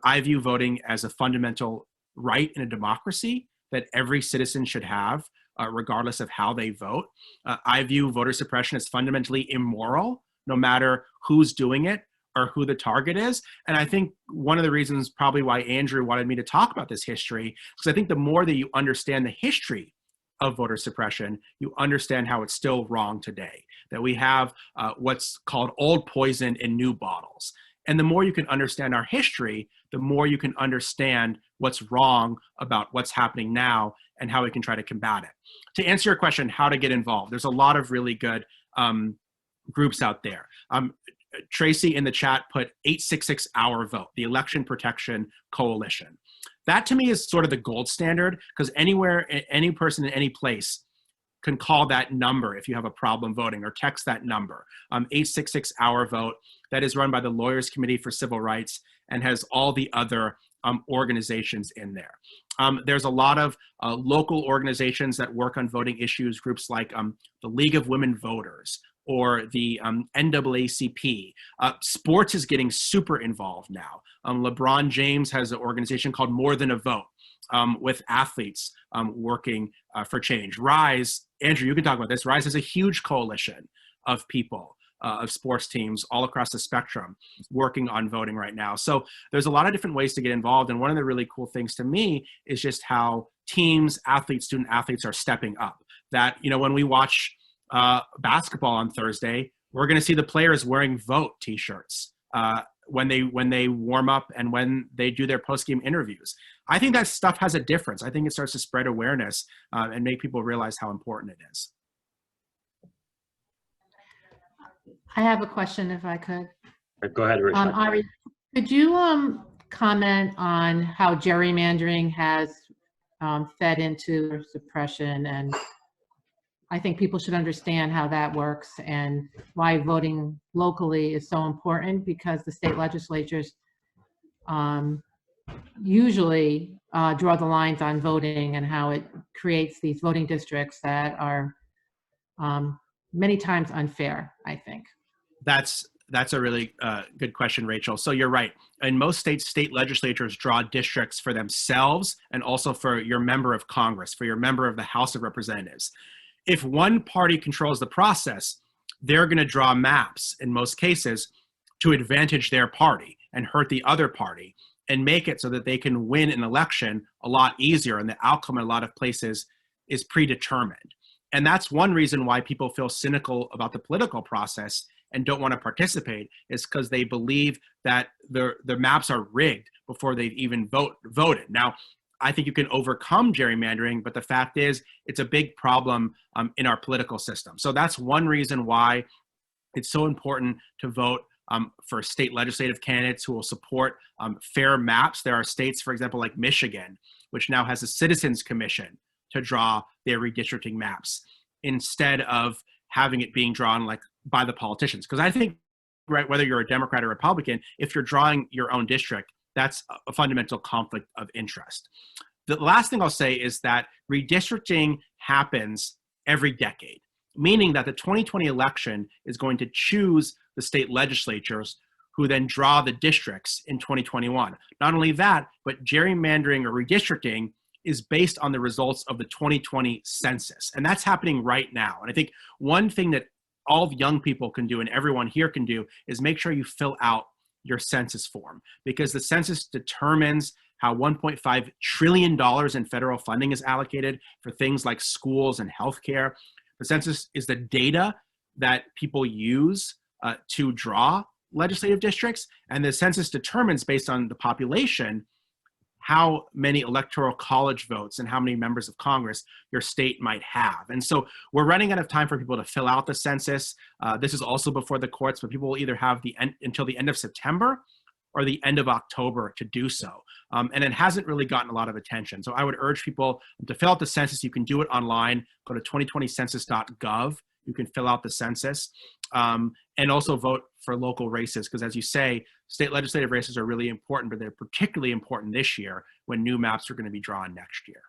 I view voting as a fundamental right in a democracy that every citizen should have, regardless of how they vote. I view voter suppression as fundamentally immoral, no matter who's doing it or who the target is. And I think one of the reasons probably why Andrew wanted me to talk about this history, because I think the more that you understand the history of voter suppression, you understand how it's still wrong today, that we have what's called old poison in new bottles. And the more you can understand our history, the more you can understand what's wrong about what's happening now and how we can try to combat it. To answer your question, how to get involved, there's a lot of really good groups out there. Tracy in the chat put 866 Our Vote, the Election Protection Coalition. That to me is sort of the gold standard, because anywhere, any person in any place can call that number if you have a problem voting, or text that number, 866 Our Vote. That is run by the Lawyers Committee for Civil Rights and has all the other organizations in there. There's a lot of local organizations that work on voting issues, groups like the League of Women Voters or the NAACP. Sports is getting super involved now. LeBron James has an organization called More Than a Vote with athletes working for change. RISE, Andrew, you can talk about this. RISE is a huge coalition of people, of sports teams all across the spectrum working on voting right now. So there's a lot of different ways to get involved. And one of the really cool things to me is just how teams, athletes, student athletes are stepping up. That, you know, when we watch basketball on Thursday, we're going to see the players wearing vote t-shirts when they warm up and when they do their post-game interviews. I think that stuff has a difference. I think it starts to spread awareness and make people realize how important it is. I have a question, if I could. Go ahead, Rachel. Ari, could you comment on how gerrymandering has fed into suppression? And I think people should understand how that works and why voting locally is so important, because the state legislatures usually draw the lines on voting and how it creates these voting districts that are many times unfair, I think. That's a really good question, Rachel. So you're right. In most states, state legislatures draw districts for themselves and also for your member of Congress, for your member of the House of Representatives. If one party controls the process, they're going to draw maps in most cases to advantage their party and hurt the other party and make it so that they can win an election a lot easier, and the outcome in a lot of places is predetermined. And that's one reason why people feel cynical about the political process and don't want to participate, is because they believe that the maps are rigged before they've even voted. Now, I think you can overcome gerrymandering, but the fact is it's a big problem in our political system. So that's one reason why it's so important to vote for state legislative candidates who will support fair maps. There are states, for example, like Michigan, which now has a citizens commission to draw their redistricting maps instead of having it being drawn like by the politicians. Because I think, right, whether you're a Democrat or Republican, if you're drawing your own district, that's a fundamental conflict of interest. The last thing I'll say is that redistricting happens every decade, meaning that the 2020 election is going to choose the state legislatures who then draw the districts in 2021. Not only that, but gerrymandering or redistricting is based on the results of the 2020 census. And that's happening right now. And I think one thing that all young people can do and everyone here can do is make sure you fill out your census form, because the census determines how $1.5 trillion in federal funding is allocated for things like schools and healthcare. The census is the data that people use to draw legislative districts, and the census determines, based on the population, how many electoral college votes and how many members of Congress your state might have. And so we're running out of time for people to fill out the census. This is also before the courts, but people will either have until the end of September or the end of October to do so. And it hasn't really gotten a lot of attention. So I would urge people to fill out the census. You can do it online. Go to 2020census.gov. You can fill out the census and also vote for local races, because as you say, state legislative races are really important, but they're particularly important this year when new maps are going to be drawn next year.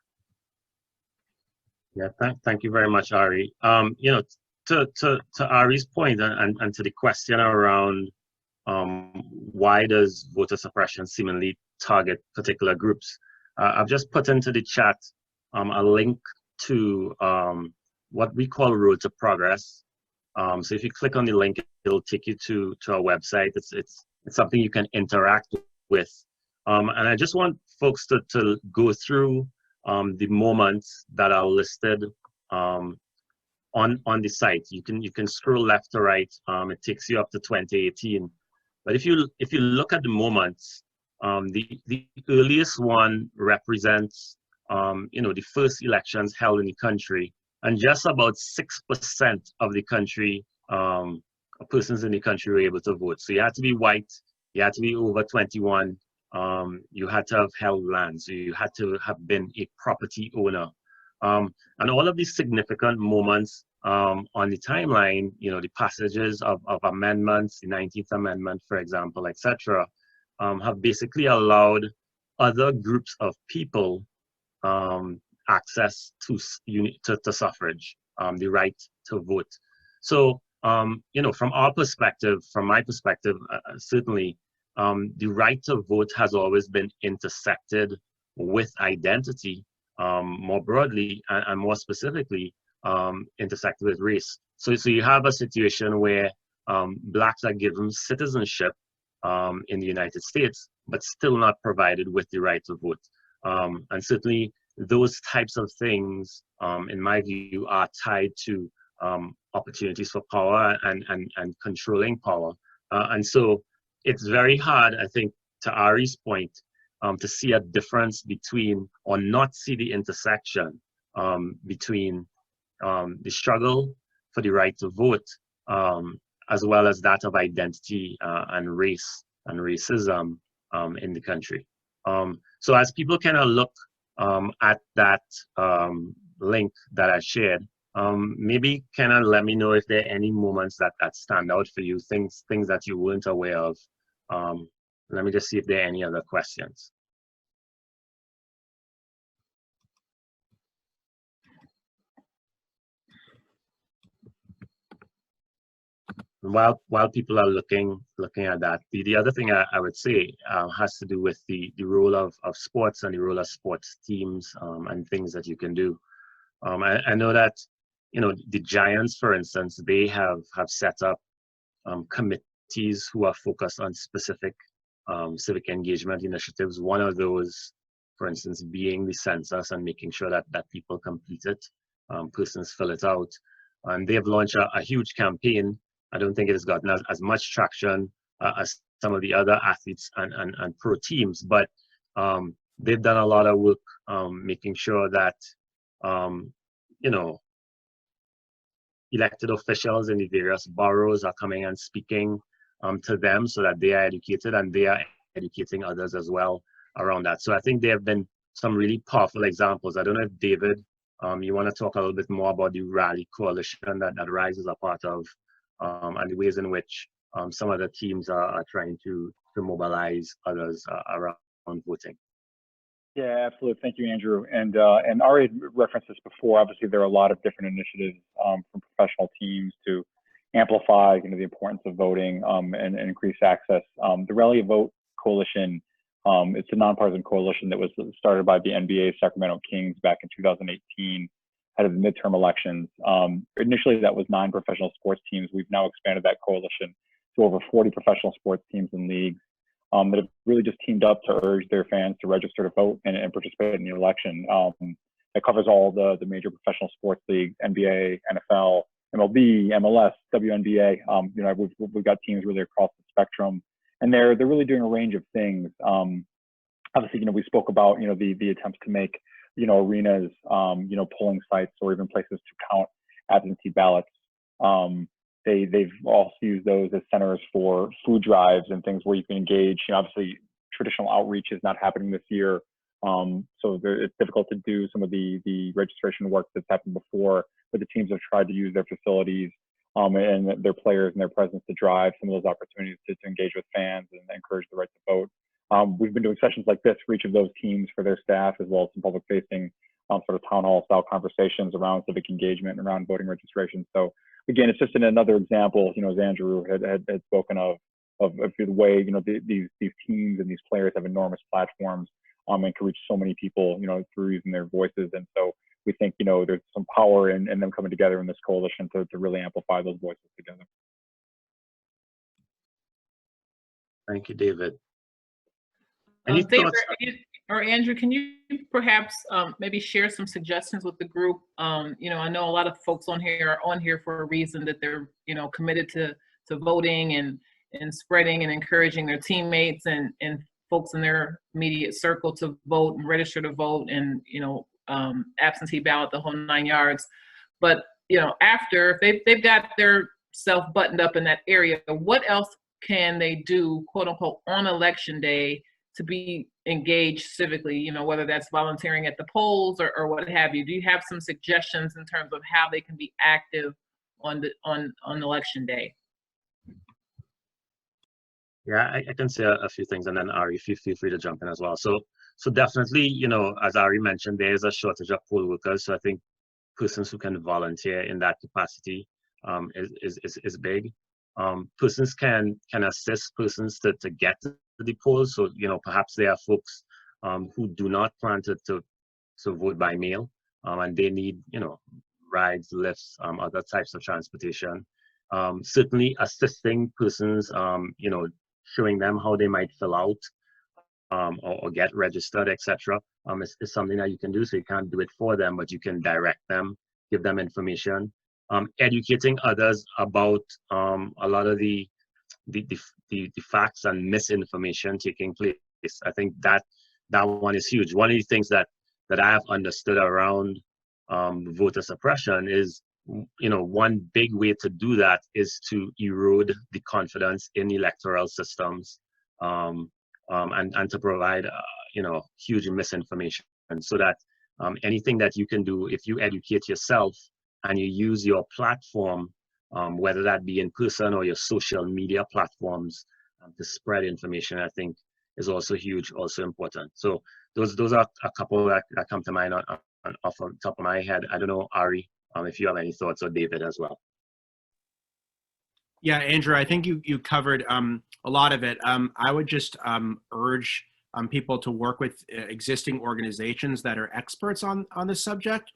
Yeah, thank you very much, Ari. You know, to Ari's point and to the question around why does voter suppression seemingly target particular groups, I've just put into the chat a link to what we call Road to Progress. So if you click on the link, it'll take you to our website. It's something you can interact with. And I just want folks to go through the moments that are listed on the site. You can scroll left to right. It takes you up to 2018. But if you look at the moments, the earliest one represents you know, the first elections held in the country, and just about 6% of the country, persons in the country were able to vote. So you had to be white, you had to be over 21, you had to have held land, so you had to have been a property owner. And all of these significant moments on the timeline, you know, the passages of amendments, the 19th Amendment, for example, etc., have basically allowed other groups of people access to suffrage, the right to vote. So, you know, from our perspective, from my perspective, certainly, the right to vote has always been intersected with identity, more broadly, and more specifically, intersected with race. So you have a situation where Blacks are given citizenship in the United States, but still not provided with the right to vote. And certainly those types of things, in my view, are tied to opportunities for power and controlling power. And so it's very hard, I think, to Ari's point, to see a difference between, or not see the intersection between the struggle for the right to vote, as well as that of identity and race and racism in the country. So as people kind of look at that link that I shared, maybe kind of let me know if there are any moments that stand out for you, things that you weren't aware of. Let me just see if there are any other questions. While people are looking at that, the other thing I would say has to do with the role of sports and the role of sports teams and things that you can do. I know that, you know, the Giants, for instance, they have set up committees who are focused on specific civic engagement initiatives. One of those, for instance, being the census and making sure that people complete it, persons fill it out. And they've launched a huge campaign. I don't think it has gotten as much traction as some of the other athletes and pro teams, but they've done a lot of work making sure that, you know, elected officials in the various boroughs are coming and speaking to them so that they are educated and they are educating others as well around that. So I think there have been some really powerful examples. I don't know if David, you want to talk a little bit more about the Rally Coalition that RISE is a part of, and the ways in which some of the teams are trying to mobilize others around voting. Yeah, absolutely. Thank you, Andrew. And Ari had referenced this before. Obviously, there are a lot of different initiatives from professional teams to amplify, you know, the importance of voting and increase access. The Rally Vote Coalition, it's a nonpartisan coalition that was started by the NBA Sacramento Kings back in 2018. Out of the midterm elections. Initially, that was 9 professional sports teams. We've now expanded that coalition to over 40 professional sports teams and leagues that have really just teamed up to urge their fans to register to vote and participate in the election. That covers all the major professional sports leagues: NBA, NFL, MLB, MLS, WNBA. You know, we've got teams really across the spectrum, and they're really doing a range of things. Obviously, you know, we spoke about, you know, the attempts to make, you know, arenas, you know, polling sites or even places to count absentee ballots. They've also used those as centers for food drives and things where you can engage. You know, obviously, traditional outreach is not happening this year, so it's difficult to do some of the registration work that's happened before. But the teams have tried to use their facilities and their players and their presence to drive some of those opportunities to engage with fans and encourage the right to vote. We've been doing sessions like this for each of those teams for their staff, as well as some public-facing sort of town hall-style conversations around civic engagement and around voting registration. So again, it's just another example, you know, as Andrew had spoken of the way, you know, these teams and these players have enormous platforms and can reach so many people, you know, through using their voices. And so we think, you know, there's some power in them coming together in this coalition to really amplify those voices together. Thank you, David. David or Andrew, can you perhaps maybe share some suggestions with the group? You know, I know a lot of folks on here are on here for a reason, that they're, you know, committed to voting and spreading and encouraging their teammates and folks in their immediate circle to vote and register to vote, and, you know, absentee ballot, the whole 9 yards. But, you know, after they've got their self buttoned up in that area, what else can they do, quote unquote, on election day to be engaged civically, you know, whether that's volunteering at the polls or what have you? Do you have some suggestions in terms of how they can be active on election day? Yeah, I can say a few things, and then Ari, feel free to jump in as well. So So definitely, you know, as Ari mentioned, there is a shortage of poll workers. So I think persons who can volunteer in that capacity is big. Persons can assist persons to get to the polls. So, you know, perhaps there are folks who do not plan to vote by mail, and they need, you know, rides, lifts, other types of transportation. Certainly assisting persons, you know, showing them how they might fill out or get registered, etc. Is something that you can do. So you can't do it for them, but you can direct them, give them information. Educating others about a lot of the facts and misinformation taking place. I think that one is huge. One of the things that I have understood around voter suppression is, you know, one big way to do that is to erode the confidence in electoral systems, and to provide, you know, huge misinformation, and so that anything that you can do, if you educate yourself and you use your platform, whether that be in person or your social media platforms, to spread information, I think is also huge, also important. So those are a couple that come to mind off the top of my head. I don't know, Ari, if you have any thoughts, or David as well. Yeah, Andrew, I think you covered a lot of it. I would just urge people to work with existing organizations that are experts on this subject,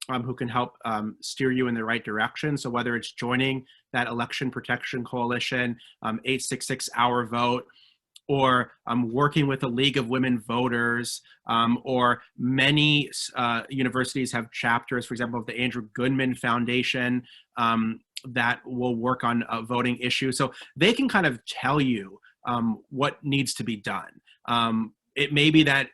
who can help steer you in the right direction. So whether it's joining that Election Protection Coalition, 866 Our Vote, or working with the League of Women Voters, or many universities have chapters, for example, of the Andrew Goodman Foundation, that will work on voting issues. So they can kind of tell you what needs to be done. It may be that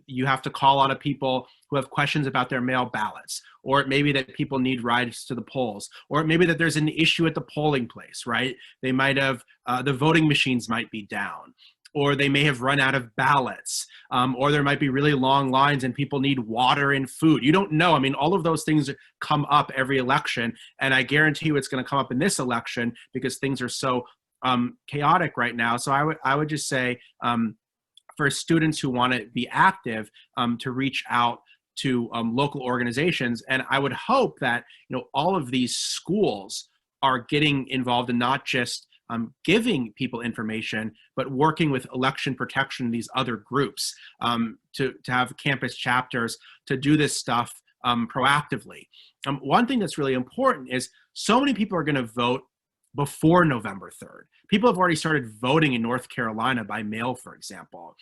you have to call on people who have questions about their mail ballots, or it may be that people need rides to the polls, or it may be that there's an issue at the polling place, right? They might have, the voting machines might be down, or they may have run out of ballots, or there might be really long lines and people need water and food. You don't know. I mean, all of those things come up every election, and I guarantee you it's going to come up in this election because things are so chaotic right now. So I would just say, for students who want to be active, to reach out to local organizations. And I would hope that, you know, all of these schools are getting involved in not just giving people information, but working with election protection, these other groups, to have campus chapters to do this stuff proactively. One thing that's really important is so many people are going to vote before November 3rd. People have already started voting in North Carolina by mail, for example.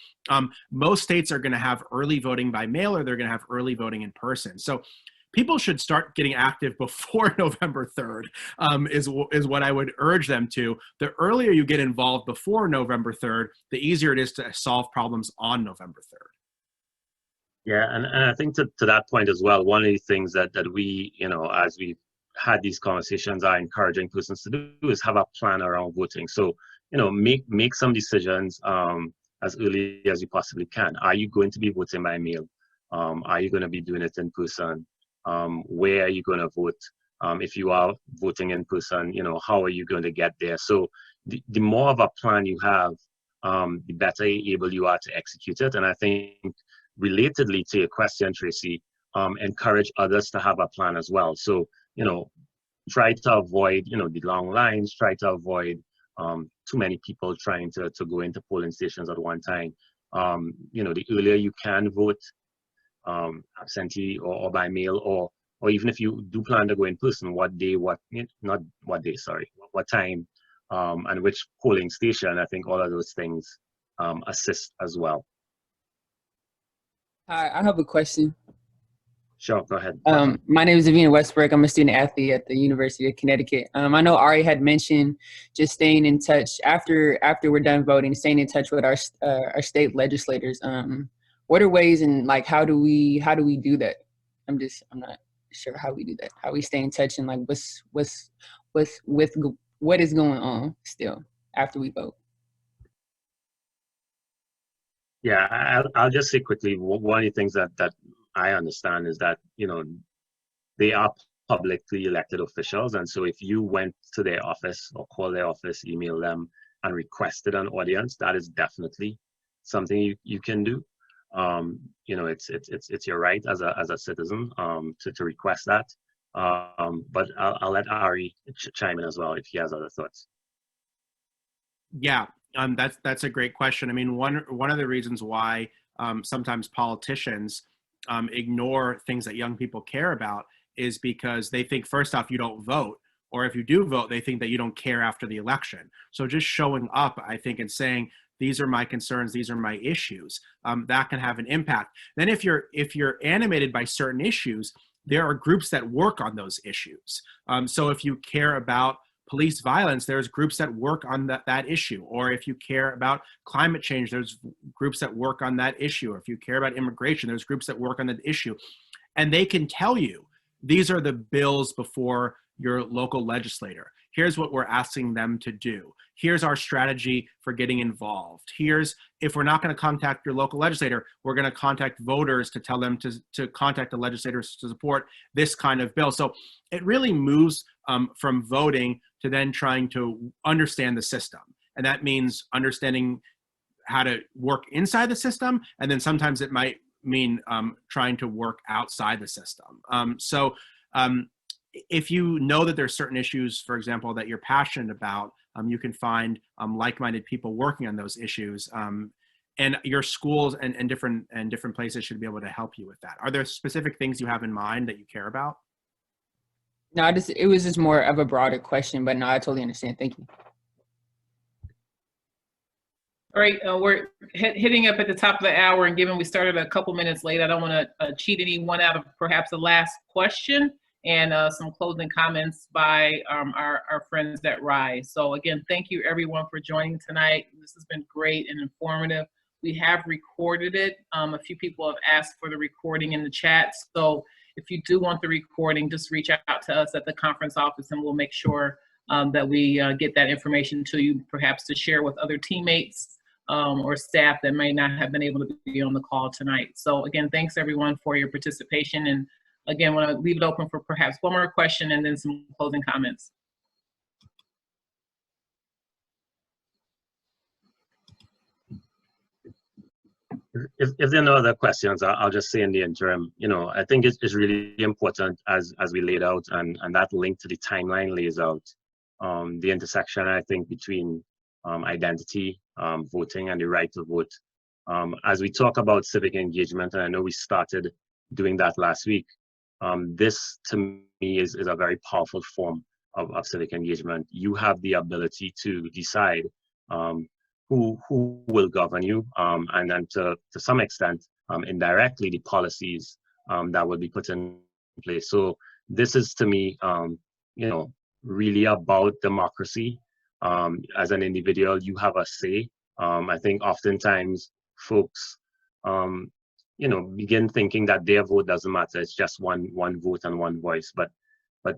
Most states are going to have early voting by mail, or they're going to have early voting in person. So people should start getting active before November 3rd, is what I would urge them to. The earlier you get involved before November 3rd, the easier it is to solve problems on November 3rd. Yeah, and I think to that point as well, one of the things that we, you know, as we had these conversations, are encouraging persons to do is have a plan around voting. So, you know, make some decisions as early as you possibly can. Are you going to be voting by mail? Are you going to be doing it in person? Where are you going to vote? If you are voting in person, you know, how are you going to get there? So the more of a plan you have, the better able you are to execute it. And I think relatedly to your question, Tracy, encourage others to have a plan as well. So, you know, try to avoid, you know, the long lines, try to avoid too many people trying to go into polling stations at one time. You know, the earlier you can vote, absentee or by mail, or even if you do plan to go in person, what time, and which polling station. I think all of those things assist as well. Hi, I have a question. Sure, go ahead. My name is Davina Westbrook. I'm a student athlete at the University of Connecticut. I know Ari had mentioned just staying in touch after we're done voting, staying in touch with our state legislators. What are ways, and like how do we do that? I'm not sure how we do that. How we stay in touch, and like what is going on still after we vote. Yeah, I'll just say quickly, one of the things that I understand is that, you know, they are publicly elected officials. And so if you went to their office or call their office, email them and requested an audience, that is definitely something you can do. you know, it's your right as a citizen to request that. But I'll let Ari chime in as well if he has other thoughts. Yeah, that's a great question. I mean, one of the reasons why sometimes politicians ignore things that young people care about is because they think, first off, you don't vote, or if you do vote, they think that you don't care after the election. So just showing up, I think, and saying, these are my concerns, these are my issues, that can have an impact. Then if you're animated by certain issues, there are groups that work on those issues. So if you care about police violence, there's groups that work on that issue. Or if you care about climate change, there's groups that work on that issue. Or if you care about immigration, there's groups that work on that issue. And they can tell you, these are the bills before your local legislator. Here's what we're asking them to do. Here's our strategy for getting involved. Here's, if we're not going to contact your local legislator, we're going to contact voters to tell them to contact the legislators to support this kind of bill. So it really moves from voting to then trying to understand the system. And that means understanding how to work inside the system. And then sometimes it might mean trying to work outside the system. If you know that there's certain issues, for example, that you're passionate about, you can find like-minded people working on those issues. And your schools and different places should be able to help you with that. Are there specific things you have in mind that you care about? No, it was just more of a broader question, but no, I totally understand. Thank you. All right, we're hitting up at the top of the hour, and given we started a couple minutes late, I don't want to cheat anyone out of perhaps the last question and some closing comments by our friends at RISE. So again, thank you everyone for joining tonight. This has been great and informative. We have recorded it. A few people have asked for the recording in the chat. So if you do want the recording, just reach out to us at the conference office and we'll make sure that we get that information to you, perhaps to share with other teammates or staff that may not have been able to be on the call tonight. So again, thanks everyone for your participation. And again, want to leave it open for perhaps one more question and then some closing comments. If there are no other questions, I'll just say in the interim, you know, I think it's really important as we laid out, and that link to the timeline lays out the intersection, I think, between identity, voting, and the right to vote. As we talk about civic engagement, and I know we started doing that last week, this to me is a very powerful form of civic engagement. You have the ability to decide who will govern you, and then to some extent, indirectly, the policies that will be put in place. So this is, to me, you know, really about democracy. As an individual, you have a say. I think oftentimes folks, you know, begin thinking that their vote doesn't matter. It's just one vote and one voice. But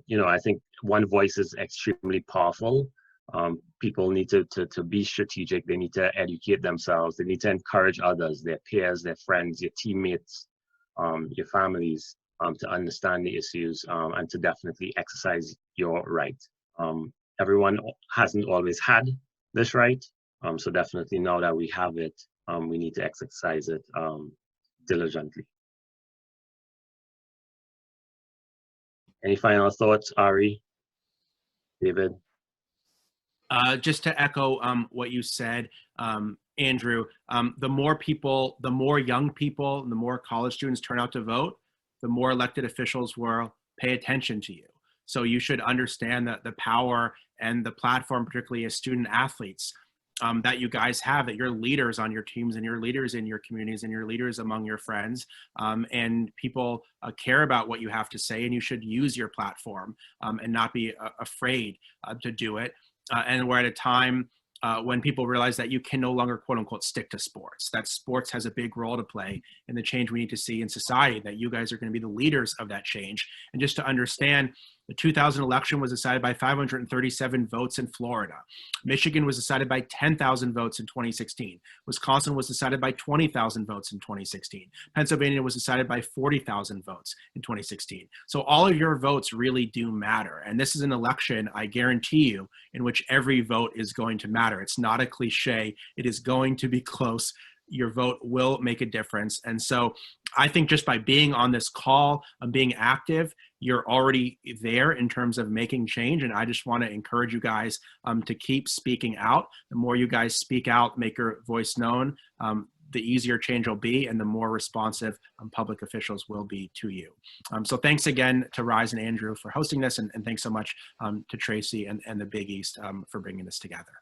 you know, I think one voice is extremely powerful. People need to be strategic. They need to educate themselves. They need to encourage others, their peers, their friends, your teammates, your families, to understand the issues and to definitely exercise your right. Everyone hasn't always had this right. So definitely now that we have it, we need to exercise it diligently. Any final thoughts, Ari, David? Just to echo what you said, Andrew, the more young people, the more college students turn out to vote, the more elected officials will pay attention to you. So you should understand that the power and the platform, particularly as student athletes, that you guys have, that you're leaders on your teams and you're leaders in your communities and you're leaders among your friends, and people care about what you have to say, and you should use your platform and not be afraid to do it. And we're at a time when people realize that you can no longer, quote unquote, stick to sports, that sports has a big role to play in the change we need to see in society, that you guys are going to be the leaders of that change. And just to understand, the 2000 election was decided by 537 votes in Florida. Michigan was decided by 10,000 votes in 2016. Wisconsin was decided by 20,000 votes in 2016. Pennsylvania was decided by 40,000 votes in 2016. So all of your votes really do matter. And this is an election, I guarantee you, in which every vote is going to matter. It's not a cliche. It is going to be close. your vote will make a difference. And so I think just by being on this call and being active, you're already there in terms of making change. And I just want to encourage you guys to keep speaking out. The more you guys speak out, make your voice known, the easier change will be and the more responsive public officials will be to you. So thanks again to Rise and Andrew for hosting this, and thanks so much to Tracy and the Big East for bringing this together.